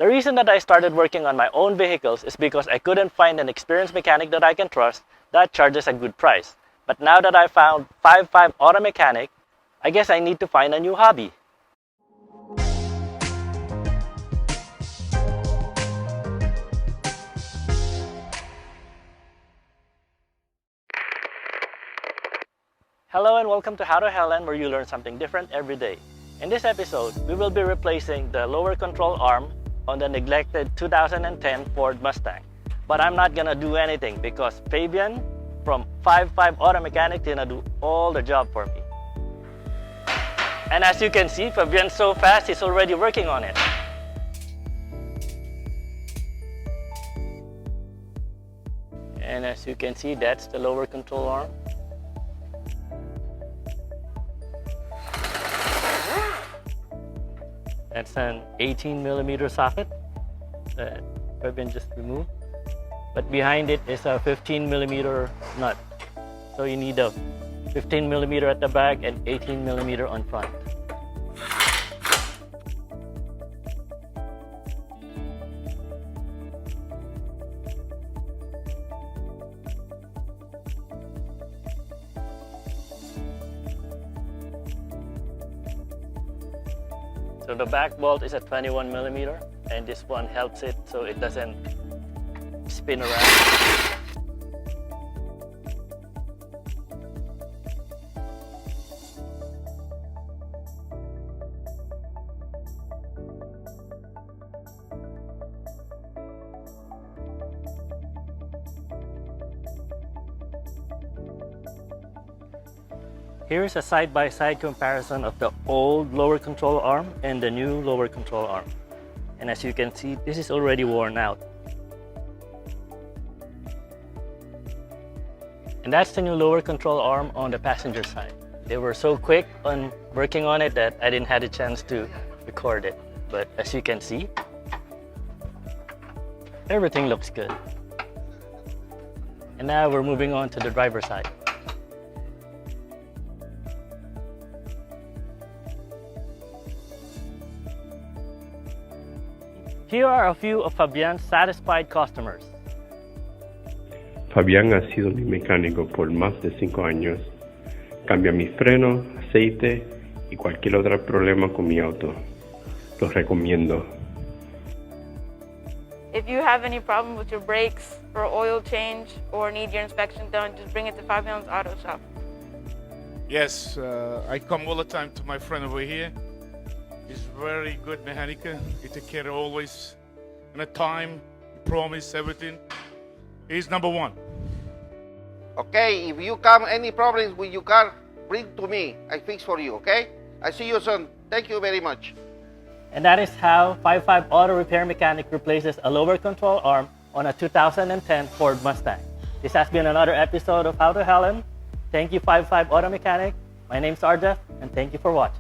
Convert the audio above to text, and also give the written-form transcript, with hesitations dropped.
The reason that I started working on my own vehicles is because I couldn't find an experienced mechanic that I can trust that charges a good price. But now that I found 5.5 Auto Mechanic, I guess I need to find a new hobby. Hello and welcome to How to Helen, where you learn something different every day. In this episode, we will be replacing the lower control arm on the neglected 2010 Ford Mustang. But I'm not gonna do anything because Fabian from 5.5 Auto Mechanic is gonna do all the job for me. And as you can see, Fabian's so fast, he's already working on it. And as you can see, that's the lower control arm. That's an 18mm socket that Fabian just removed. But behind it is a 15mm nut. So you need a 15mm at the back and 18mm on front. So the back bolt is a 21mm, and this one helps it so it doesn't spin around. Here is a side-by-side comparison of the old lower control arm and the new lower control arm. And as you can see, this is already worn out. And that's the new lower control arm on the passenger side. They were so quick on working on it that I didn't have a chance to record it. But as you can see, everything looks good. And now we're moving on to the driver's side. Here are a few of Fabian's satisfied customers. Fabián ha sido mi mecánico por más de 5 años. Cambia mis frenos, aceite y cualquier otro problema con mi auto. Los recomiendo. If you have any problem with your brakes or oil change or need your inspection done, just bring it to Fabian's Auto Shop. Yes, I come all the time to my friend over here. He's very good mechanic. He take care of always on a time, promise everything. He's number one. Okay, if you come any problems with your car, bring to me. I fix for you, okay? I see you soon. Thank you very much. And that is how 5.5 Auto Repair Mechanic replaces a lower control arm on a 2010 Ford Mustang. This has been another episode of How to Helen. Thank you 5.5 Auto Mechanic. My name's Arjef, and thank you for watching.